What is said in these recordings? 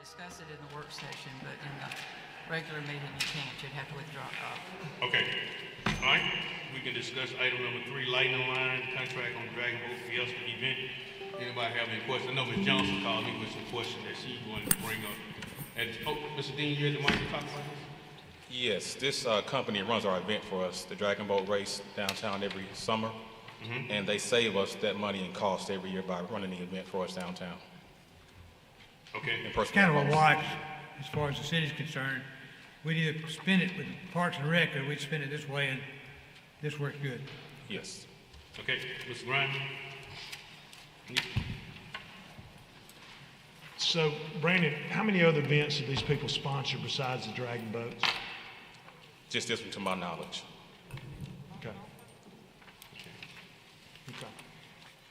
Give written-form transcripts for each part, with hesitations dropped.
discuss it in the work session, but in the regular meeting you can't. You'd have to withdraw. Okay. All right. We can discuss item number 3, lighting line contract on Dragon Boat Fiesta event. Anybody have any questions? I know Ms. Johnson called me with some questions that she wanted to bring up. Mr. Dean, you had the mic to talk about this? Yes, this company runs our event for us, the Dragon Boat Race downtown every summer, and they save us that money and cost every year by running the event for us downtown. Okay. It's kind of a watch as far as the city's concerned. We'd either spend it with Parks and Rec or we'd spend it this way, and this works good. Yes. Okay, Mr. Grimes? So, Brandon, how many other events do these people sponsor besides the Dragon Boats? Just this one to my knowledge. Okay. Okay.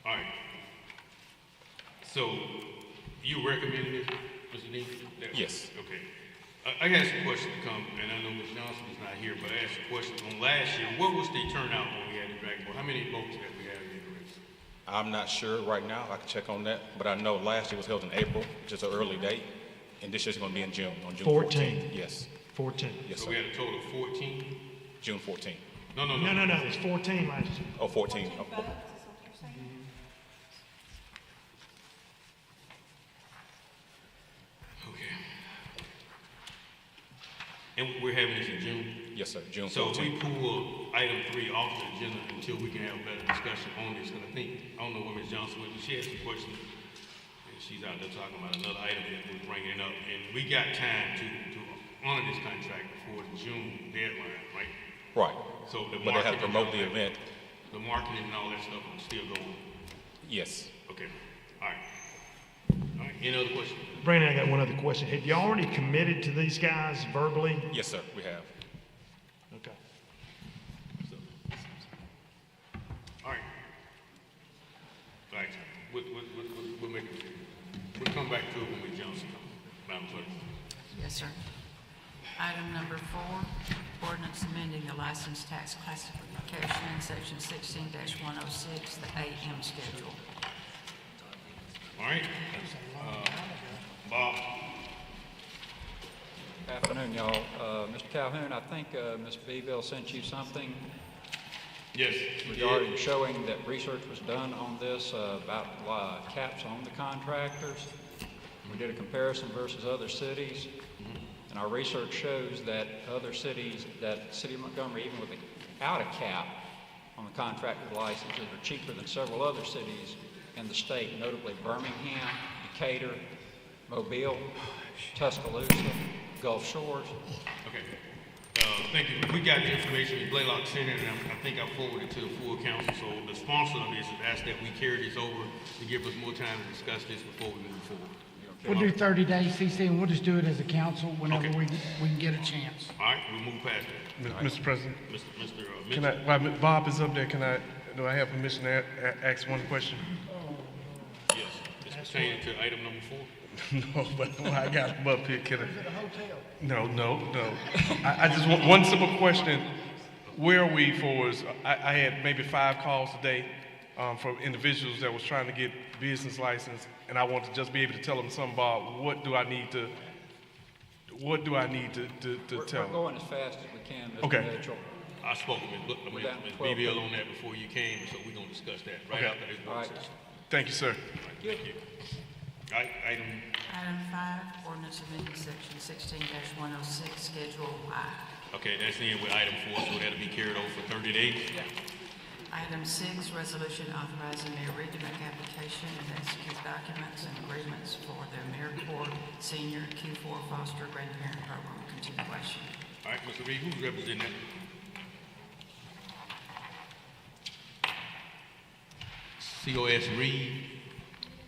All right. So, you recommending it, Mr. Dean? Yes. Okay. I got some questions to come, and I know Ms. Johnson is not here, but I asked a question on last year. What was the turnout when we had the Dragon Boat? How many boats did we have in the race? I'm not sure right now. I can check on that, but I know last year was held in April, which is an early date, and this year's going to be in June, on June 14th. Yes. 14. Yes, So sir. we had a total of 14? June 14th. No. No. It's 14 last year. Oh, 14. Oh. Okay. And we're having this in June? Yes, sir. June 14th. So if we pull item 3 off the agenda until we can have a better discussion on this, because I don't know where Ms. Johnson went, but she had some questions. And she's out there talking about another item that we're bringing up. And we got time to honor this contract before the June deadline, right? Right. So the But they have to marketing promote the and all that- event. The marketing and all that stuff will still go on. Yes. Okay. All right. All right. Any other questions? Brandon, I got one other question. Have you already committed to these guys verbally? Yes, sir. We have. Okay. So, all right. All right. We'll make it. We'll come back to it when Ms. Johnson comes. Madam Clerk. Yes, sir. Item number 4, ordinance amending the license tax classification in section 16-106, the AM schedule. All right. Bob. Good afternoon, y'all. Mr. Calhoun, I think Ms. Beeville sent you something Yes. regarding showing that research was done on this about caps on the contractors. We did a comparison versus other cities, and our research shows that other cities, that City of Montgomery, even without a cap on the contractor licenses, are cheaper than several other cities in the state, notably Birmingham, Decatur, Mobile, Tuscaloosa, Gulf Shores. Okay. Thank you. We got the information in Blaylock Center, and I think I forwarded it to the full council. So the sponsor of this has asked that we carry this over to give us more time to discuss this before we move forward. We'll do 30 days, CC, and we'll just do it as a council whenever Okay. we can get a chance. All right, we'll move past that. Mr. President, Mr. can Mitchell. I, while Bob is up there, do I have permission to ask one question? Yes, it's pertaining to item number 4. No, but while I got him up here, can I? No. I just want one simple question. Where are we for us? I had maybe 5 calls today from individuals that was trying to get business license, and I want to just be able to tell them something about what do I need to We're tell them? going as fast as we can, Mr. Okay. Mitchell. I spoke to Ms. down to 12 BBL on that before you came, so we're going to discuss that right Okay. after this All work right. session. Thank you, sir. Thank you. All right, item, Item 5, ordinance amending section 16-106, Schedule Y. okay, that's in with item 4, so that'll be carried over for 30 days. Item 6, resolution authorizing Mayor Reed to make application and execute documents and agreements for the AmeriCorps Senior Q4 Foster Grandparent Program continuation. All right, Mr. Reed, who's representing that? COS Reed.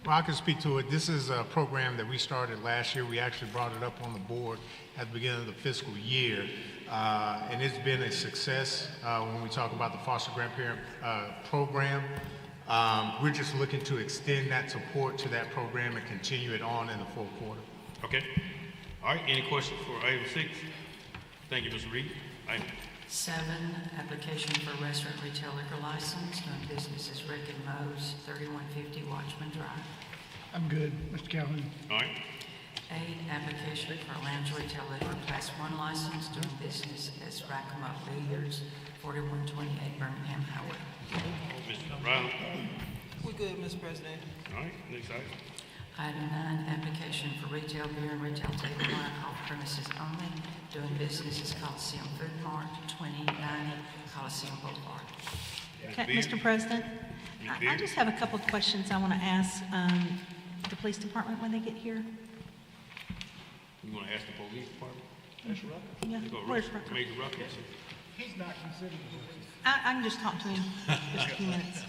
Well, I can speak to it. This is a program that we started last year. We actually brought it up on the board at the beginning of the fiscal year. And it's been a success when we talk about the foster grandparent program. We're just looking to extend that support to that program and continue it on in the fourth quarter. Okay. All right, any questions for item 6? Thank you, Mr. Reed. Item 7, application for restaurant retail liquor license, doing business as Rick and Moe's, 3150 Watchman Drive. I'm good, Mr. Calhoun. All right. 8, application for a lounge retail liquor Class 1 license doing business as Rackham Billiards, 4128 Birmingham Highway. Mr. Riley? We're good, Mr. President. All right, next item. Item 9, application for retail beer and retail table wine off premises only, doing business as Coliseum Food Mart, 2090 Coliseum Boulevard. Okay, Mr. President, I just have a couple of questions I want to ask the police department when they get here. You want to ask the police department? Yeah, Go where's Rucker? Major Rucker. I can just talk to him just a few minutes.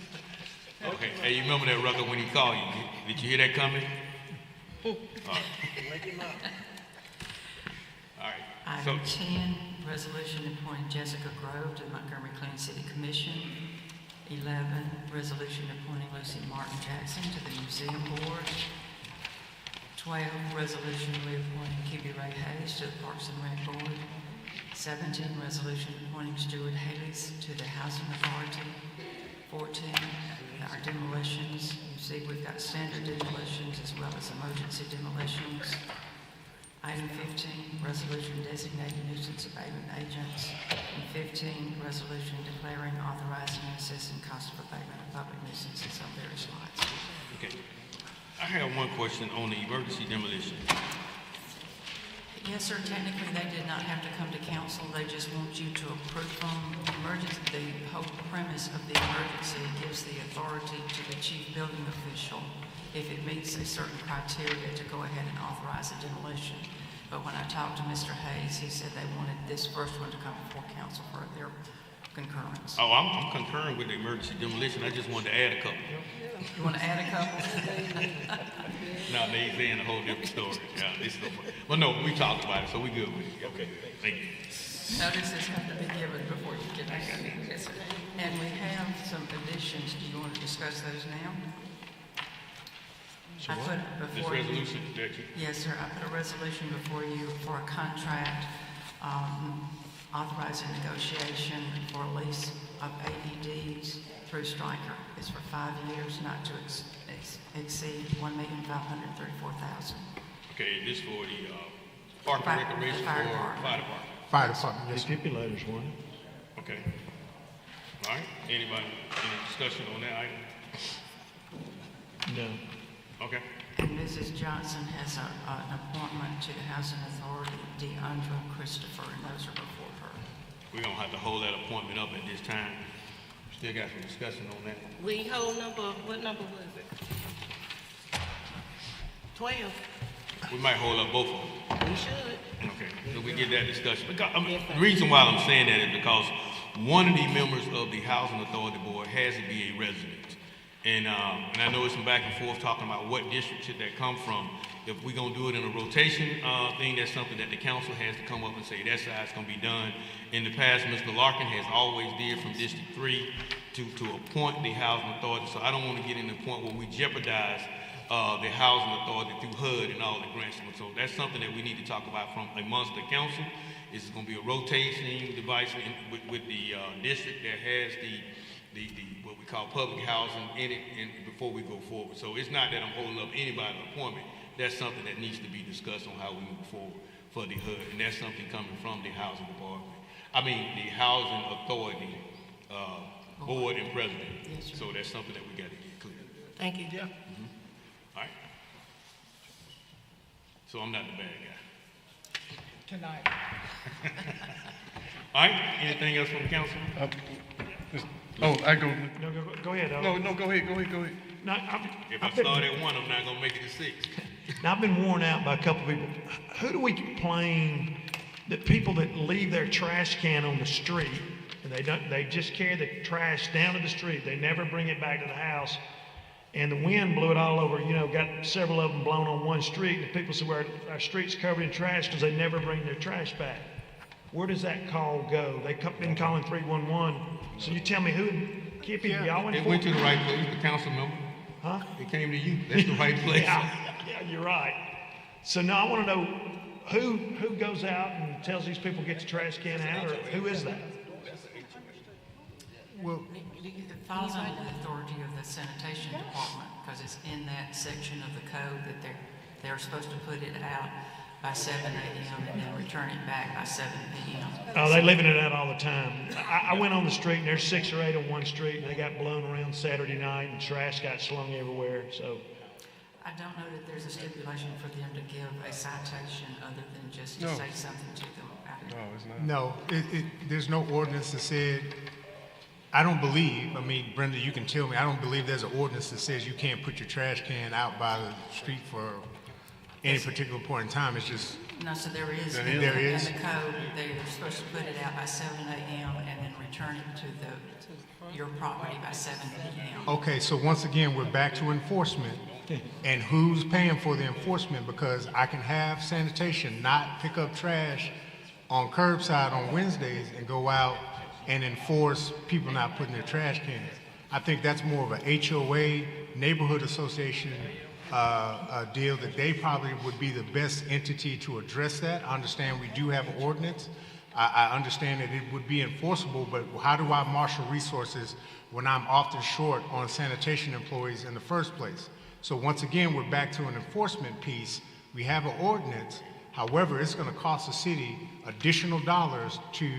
Okay, hey, you remember that Rucker when he called you? Did you hear that coming? All right. All right. So, Item 10, resolution appointing Jessica Grove to the Montgomery Clean City Commission. 11, resolution appointing Lucy Martin Jackson to the Museum Board. 12, resolution reappointing Kibby Ray Hayes to the Parks and Rec Board. 17, resolution appointing Stuart Haley's to the Housing Authority. 14, our demolitions. You see, we've got standard demolitions as well as emergency demolitions. Item 15, resolution designating nuisance abatement agents. And 15, resolution declaring, authorizing, and assessing cost of abatement of public nuisances on various lots. okay. I have one question on the emergency demolition. Yes, sir, technically, they did not have to come to council. They just want you to approve them. Emergency, the whole premise of the emergency gives the authority to the chief building official if it meets a certain criteria to go ahead and authorize a demolition. But when I talked to Mr. Hayes, he said they wanted this first one to come before council for their concurrence. Oh, I'm concurring with the emergency demolition. I just wanted to add a couple. You want to add a couple? No, they in a whole different story. Yeah, well, no, we talked about it, so we good with it. Okay, thank you. Notices have to be given before you get back on. Yes, sir. And we have some additions. Do you want to discuss those now? I put This before you. resolution that you, Yes, sir. I put a resolution before you for a contract authorizing negotiation for a lease of AEDs through Stryker. It's for 5 years, not to exceed $1,534,000. okay, this for the park and recreation Fire or department. fire department? Fire department, The yes, sir. stipulators one. Okay. All right, anybody, any discussion on that item? No. Okay, And Mrs. Johnson has an appointment to the Housing Authority, DeAndre Christopher, and those are before her. we're gonna have to hold that appointment up at this time. Still got some discussion on that. We hold number, what number was it? 12. We might hold up both of them. We should. Okay, so we get that discussion. Because, the reason why I'm saying that is because one of the members of the Housing Authority Board has to be a resident. And I know it's some back and forth talking about what district should that come from. If we're gonna do it in a rotation thing, that's something that the council has to come up and say, that's how it's gonna be done. In the past, Mr. Larkin has always did from District 3 to appoint the Housing Authority. So I don't wanna get in the point where we jeopardize the Housing Authority through HUD and all the grants. So that's something that we need to talk about from amongst the council. It's gonna be a rotating device with the district that has the what we call public housing in it, and before we go forward. So it's not that I'm holding up anybody's appointment. That's something that needs to be discussed on how we move forward for the HUD, and that's something coming from the Housing Department. I mean, the Housing Authority Board and President. Yes, sir. So that's something that we got to get clear. Thank you. All right. So I'm not the bad guy. Tonight. All right. Anything else from the council? Oh, I go, No, go ahead. no, go ahead. No, If I I've been- start at 1, I'm not gonna make it to 6. Now, I've been worn out by a couple of people. Who do we complain that people that leave their trash can on the street and they just carry the trash down to the street, they never bring it back to the house, and the wind blew it all over, got several of them blown on one street, and the people say, well, our street's covered in trash because they never bring their trash back. Where does that call go? They've been calling 311. So you tell me who, Kippy, y'all went It for went it? to the right place, the council member. Huh? It came to you. That's the right place. Yeah, you're right. So now I want to know who goes out and tells these people get the trash can out, or who is that? Well, It falls under the authority of the sanitation department because it's in that section of the code that they're supposed to put it out. by 7 a.m. and then return it back by 7 p.m. Oh, they're leaving it out all the time. I went on the street, and there's 6 or 8 on one street, and they got blown around Saturday night, and trash got slung everywhere, so. I don't know that there's a stipulation for them to give a citation other than just to say something to them about it. No, it's not. No, there's no ordinance that said, I don't believe, I mean, Brenda, you can tell me, I don't believe there's an ordinance that says you can't put your trash can out by the street for any particular point in time. It's just, No, so there is. There In is. the code, they're supposed to put it out by 7 a.m. and then return it to your property by 7 p.m. okay, so once again, we're back to enforcement. And who's paying for the enforcement? Because I can have sanitation not pick up trash on curbside on Wednesdays and go out and enforce people not putting their trash cans. I think that's more of a HOA, neighborhood association deal that they probably would be the best entity to address that. I understand we do have an ordinance. I understand that it would be enforceable, but how do I marshal resources when I'm often short on sanitation employees in the first place? So once again, we're back to an enforcement piece. We have an ordinance. However, it's going to cost the city additional dollars to,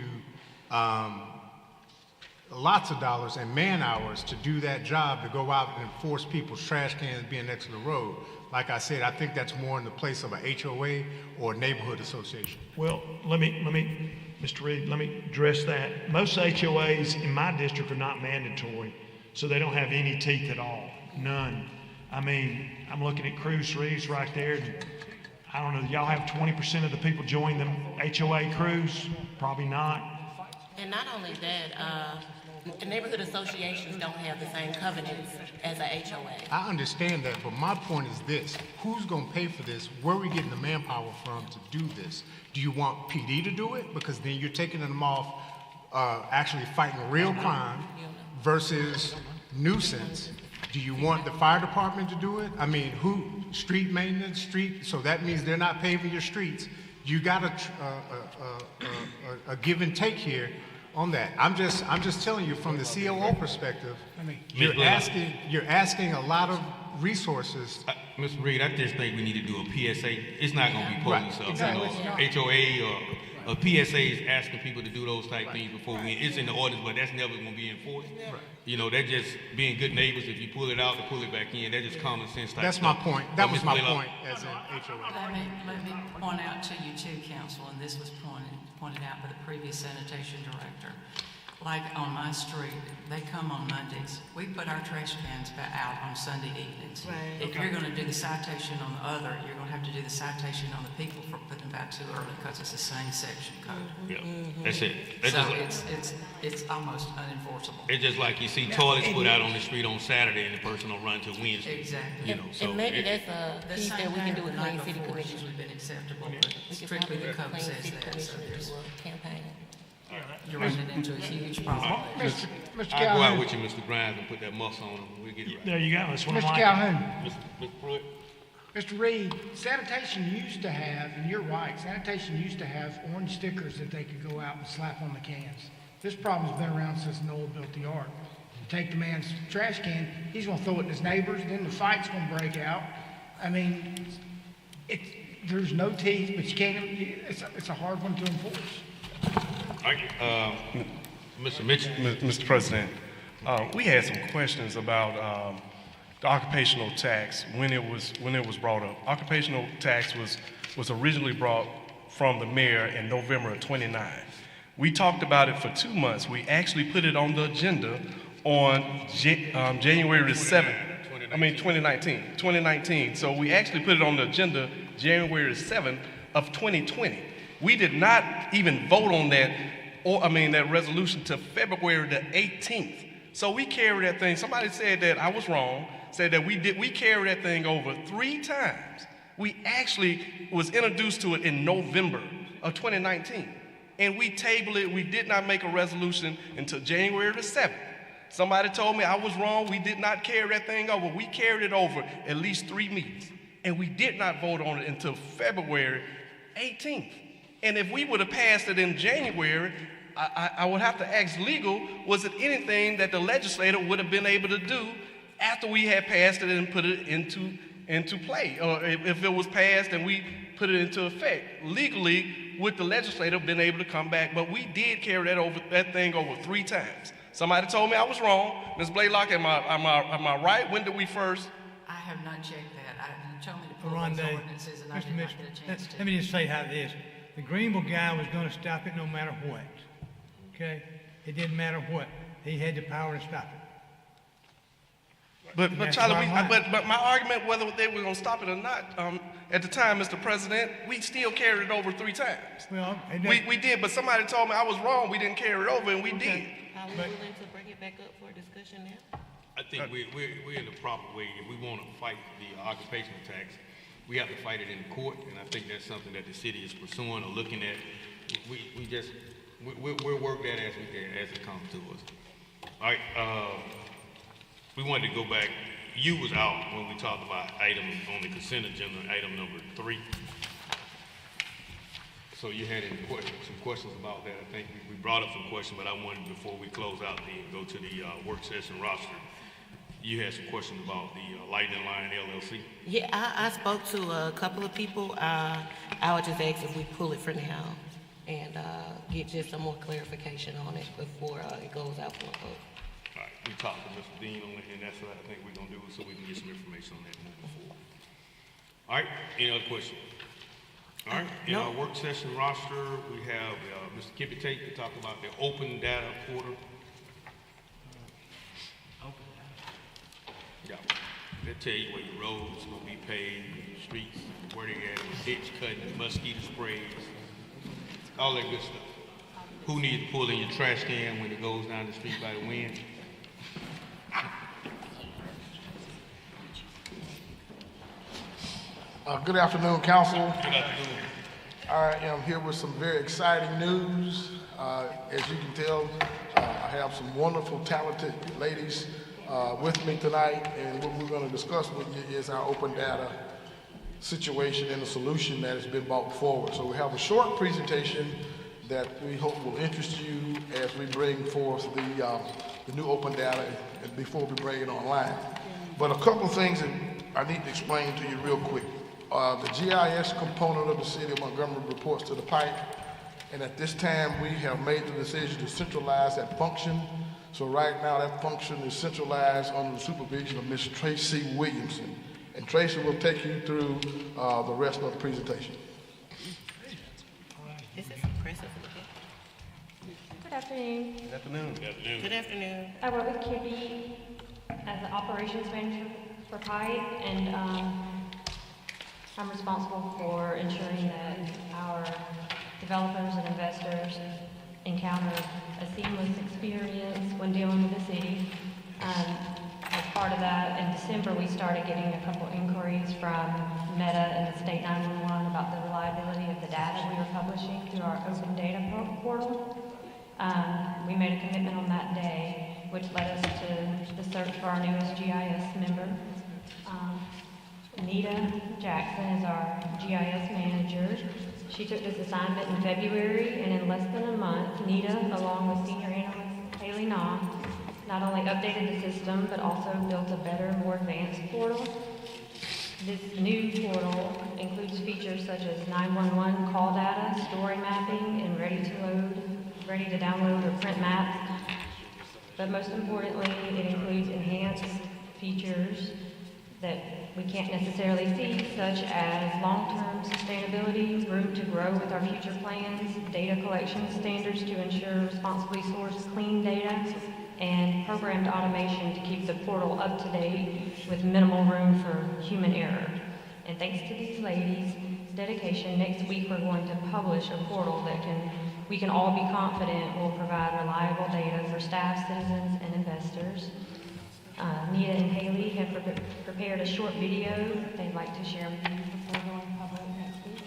lots of dollars and man hours to do that job, to go out and enforce people's trash cans being next to the road. Like I said, I think that's more in the place of a HOA or a neighborhood association. Well, let me, Mr. Reed, let me address that. Most HOAs in my district are not mandatory, so they don't have any teeth at all, none. I mean, I'm looking at Cruise Reeves right there, and I don't know, y'all have 20% of the people join them HOA crews? Probably not. And not only that, neighborhood associations don't have the same covenants as a HOA. I understand that, but my point is this. Who's going to pay for this? Where are we getting the manpower from to do this? Do you want PD to do it? Because then you're taking them off actually fighting real crime versus nuisance. Do you want the fire department to do it? I mean, who, street maintenance, so that means they're not paving your streets. You got a give and take here on that. I'm just telling you from the COO perspective, you're asking a lot of resources. Mr. Reed, I just think we need to do a PSA. It's not going to be police Right. Exactly. HOA or a PSA is asking people to do those type things before it's in the orders, but that's never going to be enforced. Right. You know, that's just being good neighbors. If you pull it out to pull it back in, that's just common sense type That's stuff. my point. That was my point as an HOA. Let me point out to you too, Council, and this was pointed out by the previous sanitation director. Like on my street, they come on Mondays. We put our trash cans out on Sunday evenings. Right. If you're going to do the citation on the other, you're going to have to do the citation on the people for putting them back too early because it's the same section code. Yeah, that's it. That's So just, it's almost unenforceable. it's just like you see toilets put out on the street on Saturday and the person will run to Wednesday. Exactly. You know, so And maybe it- that's a The piece same that we can thing do with the night Clean City before has Commission. usually been acceptable, but We can strictly the probably code do Clean says City that, so Commission there's, do a campaign. you're running into a huge problem. Mr. I'll go out Calhoun, with you, Mr. Grimes, and put that muscle on him. We'll get it right. There you go, that's what I'm Mr. like. Calhoun, Mr. Pruitt? Mr. Reed, sanitation used to have, and you're right, sanitation used to have orange stickers that they could go out and slap on the cans. This problem's been around since Noel built the ark. You take the man's trash can, he's gonna throw it at his neighbors, then the fight's gonna break out. I mean, there's no teeth, but you can't, it's a hard one to enforce. All right, Mr. Mitchell? Mr. President, we had some questions about the occupational tax when it was brought up. Occupational tax was originally brought from the mayor in November of 29. We talked about it for 2 months. We actually put it on the agenda on January the 7th. 2019. So we actually put it on the agenda January the 7th of 2020. We did not even vote on that, that resolution till February the 18th. So we carried that thing. Somebody said that I was wrong, said that we carried that thing over 3 times. We actually was introduced to it in November of 2019. And we tabled it. We did not make a resolution until January the 7th. Somebody told me I was wrong. We did not carry that thing over. We carried it over at least 3 meetings. And we did not vote on it until February 18th. And if we would have passed it in January, I would have to ask legal, was it anything that the legislator would have been able to do after we had passed it and put it into play? Or if it was passed and we put it into effect. Legally, with the legislator been able to come back, but we did carry that thing over 3 times. Somebody told me I was wrong. Ms. Blaylock, am I right? When did we first? I have not checked that. You told me to pull Oronde, those ordinances, and I did not get a chance to. let me just say how it is. The Greenville guy was gonna stop it no matter what, okay? It didn't matter what. He had the power to stop it. But That's Charlie, why but my argument, whether they were gonna stop it or not, at the time, Mr. President, we still carried it over 3 times. Well, We did, but somebody told me I was wrong. We didn't carry it over, and we did. Are we willing to bring it back up for discussion now? I think we're in the proper way. If we want to fight the occupational tax, we have to fight it in court, and I think that's something that the city is pursuing or looking at. We'll work that as it comes to us. All right, we wanted to go back. You was out when we talked about item on the consent agenda, item number 3. So you had some questions about that. I think we brought up some questions, but I wanted, before we close out and go to the work session roster, you had some questions about the Lightning Line LLC. Yeah, I spoke to a couple of people. I would just ask if we pull it for now and get just some more clarification on it before it goes out for a vote. All right, we talked to Mr. Dean on it, and that's what I think we're gonna do, so we can get some information on that moving forward. All right, any other questions? All right, in our work session roster, we have Mr. Kippy Tate to talk about the open data portal. Yeah, they'll tell you where your roads gonna be paved, streets, where they at, ditch cutting, mosquito sprays, all that good stuff. Who needs to pull in your trash can when it goes down the street by the wind? Good afternoon, Council. Good afternoon. I am here with some very exciting news. As you can tell, I have some wonderful, talented ladies with me tonight, and what we're going to discuss with you is our open data situation and the solution that has been brought forward. So we have a short presentation that we hope will interest you as we bring forth the new open data and before we bring it online. But a couple of things that I need to explain to you real quick. The GIS component of the city of Montgomery reports to the PIPE, and at this time we have made the decision to centralize that function. So right now that function is centralized under the supervision of Ms. Tracy Williamson. And Tracy will take you through the rest of the presentation. This is impressive. Good afternoon. Good afternoon. Good afternoon. Good afternoon. I work with Kippy as the operations manager for PIPE, and I'm responsible for ensuring that our developers and investors encounter a seamless experience when dealing with the city. As part of that, in December, we started getting a couple inquiries from Meta and the State 911 about the reliability of the data we were publishing through our open data portal. We made a commitment on that day, which led us to the search for our newest GIS member. Nita Jackson is our GIS manager. She took this assignment in February, and in less than a month, Nita, along with senior analyst Haley Nah, not only updated the system, but also built a better, more advanced portal. This new portal includes features such as 911 call data, story mapping, and ready to download or print maps. But most importantly, it includes enhanced features that we can't necessarily see, such as long-term sustainability, room to grow with our future plans, data collection standards to ensure responsibly sourced clean data, and programmed automation to keep the portal up to date with minimal room for human error. And thanks to these ladies' dedication, next week we're going to publish a portal that we can all be confident will provide reliable data for staff, citizens, and investors. Nita and Haley have prepared a short video they'd like to share with you before going public next week.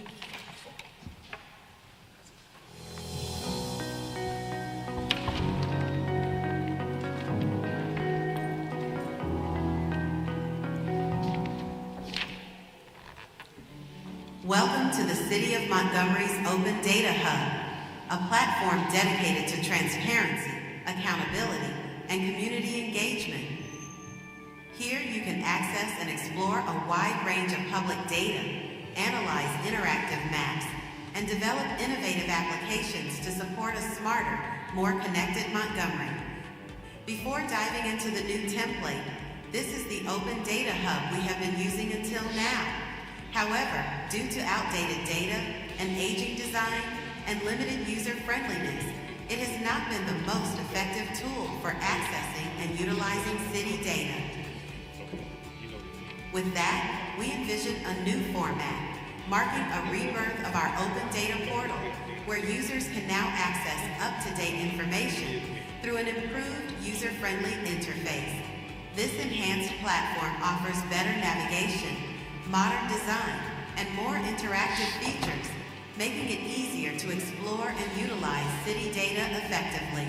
Welcome to the City of Montgomery's Open Data Hub, a platform dedicated to transparency, accountability, and community engagement. Here you can access and explore a wide range of public data analyze interactive maps, and develop innovative applications to support a smarter, more connected Montgomery. Before diving into the new template, this is the Open Data Hub we have been using until now. However, due to outdated data, an aging design, and limited user-friendliness, it has not been the most effective tool for accessing and utilizing city data. With that, we envision a new format, marking a rebirth of our Open Data Portal, where users can now access up-to-date information through an improved user-friendly interface. This enhanced platform offers better navigation, modern design, and more interactive features, making it easier to explore and utilize city data effectively.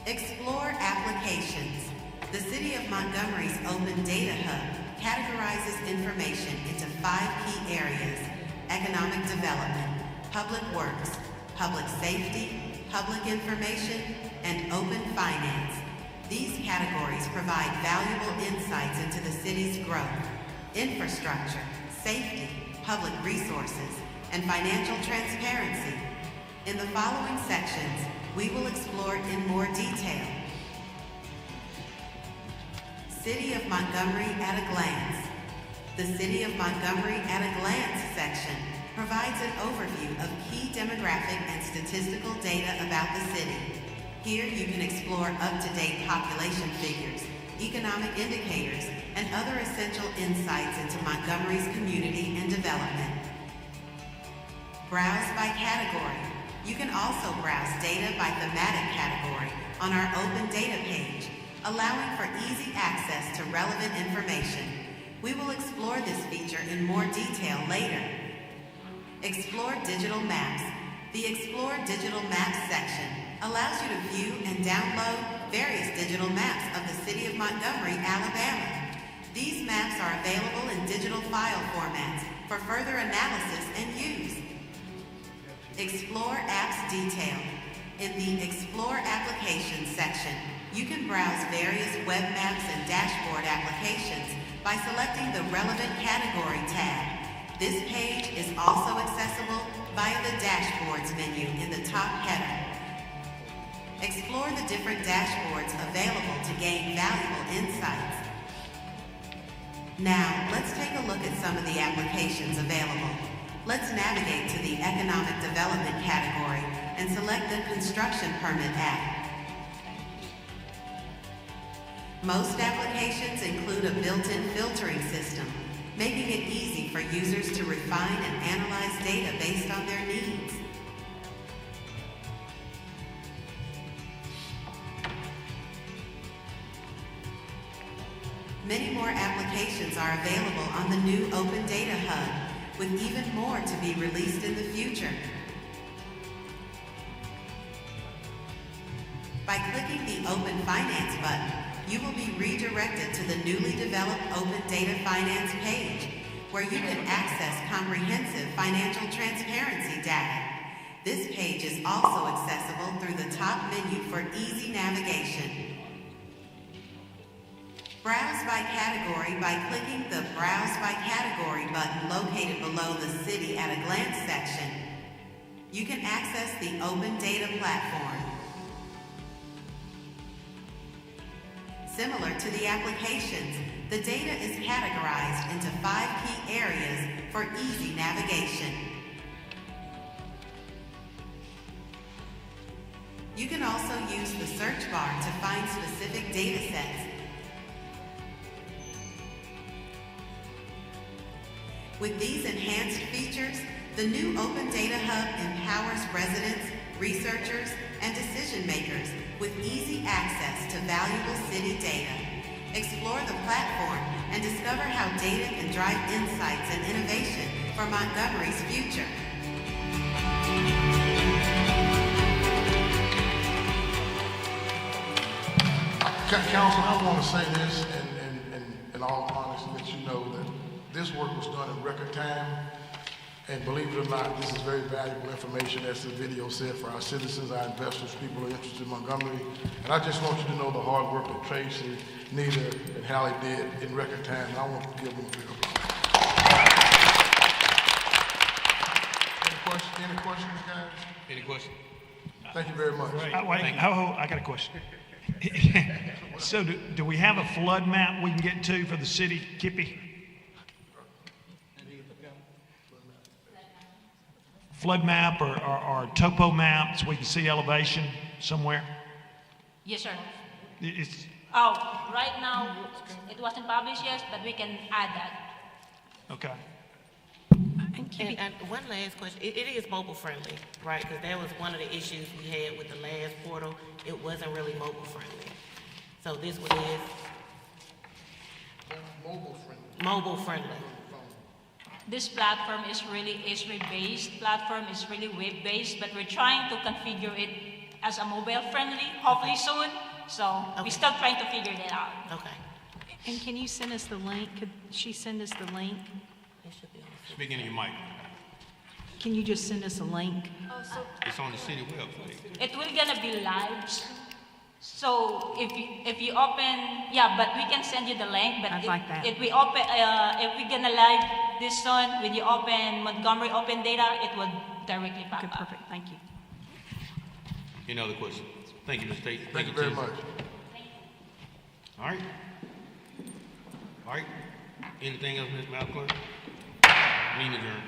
Explore applications. The City of Montgomery's Open Data Hub categorizes information into 5 key areas: economic development, public works, public safety, public information, and open finance. These categories provide valuable insights into the city's growth, infrastructure, safety, public resources, and financial transparency. In the following sections, we will explore in more detail. City of Montgomery at a glance. The City of Montgomery at a glance section provides an overview of key demographic and statistical data about the city. Here you can explore up-to-date population figures, economic indicators, and other essential insights into Montgomery's community and development. Browse by category. You can also browse data by thematic category on our Open Data page, allowing for easy access to relevant information. We will explore this feature in more detail later. Explore digital maps. The Explore Digital Maps section allows you to view and download various digital maps of the City of Montgomery, Alabama. These maps are available in digital file formats for further analysis and use. Explore Apps Detail. In the Explore Applications section, you can browse various web maps and dashboard applications by selecting the relevant category tab. This page is also accessible via the Dashboards menu in the top header. Explore the different dashboards available to gain valuable insights. Now, let's take a look at some of the applications available. Let's navigate to the Economic Development category and select the Construction Permit app. Most applications include a built-in filtering system, making it easy for users to refine and analyze data based on their needs. Many more applications are available on the new Open Data Hub, with even more to be released in the future. By clicking the Open Finance button, you will be redirected to the newly developed Open Data Finance page, where you can access comprehensive financial transparency data. This page is also accessible through the top menu for easy navigation. Browse by category by clicking the Browse by Category button located below the City at a Glance section. You can access the Open Data platform. Similar to the applications, the data is categorized into 5 key areas for easy navigation. You can also use the search bar to find specific data sets. With these enhanced features, the new Open Data Hub empowers residents, researchers, and decision makers with easy access to valuable city data. Explore the platform and discover how data can drive insights and innovation for Montgomery's future. Council, I want to say this, and in all honesty, let you know that this work was done in record time. And believe it or not, this is very valuable information, as the video said, for our citizens, our investors, people who are interested in Montgomery. And I just want you to know the hard work that Tracy, Nita, and Hallie did in record time. And I want to give them a big applause. any questions, guys? Any questions? Thank you very much. Wait, I got a question. So do we have a flood map we can get to for the city, Kippy? Flood map or topo map so we can see elevation somewhere? Yes, sir. It's, Oh, right now, it wasn't published yet, but we can add that. okay. And one last question, it is mobile friendly, right? Because that was one of the issues we had with the last portal. It wasn't really mobile friendly. So this one is mobile friendly. This platform is really Esri-based platform, is really web-based, but we're trying to configure it as a mobile-friendly, hopefully soon. So we're still trying to figure that out. Okay. And can you send us the link? Could she send us the link? Speak into your mic. Can you just send us a link? It's on the city website. It will gonna be live. So if you open, yeah, but we can send you the link. But I'd like that. If we open, if we're gonna live this one, when you open Montgomery Open Data, it will directly pop up. Perfect, thank you. Any other questions? Thank you, Ms. Tate. Thank you very Tiffany. much. All right. All right. Anything else, Ms. Malcolm? Meeting adjourned.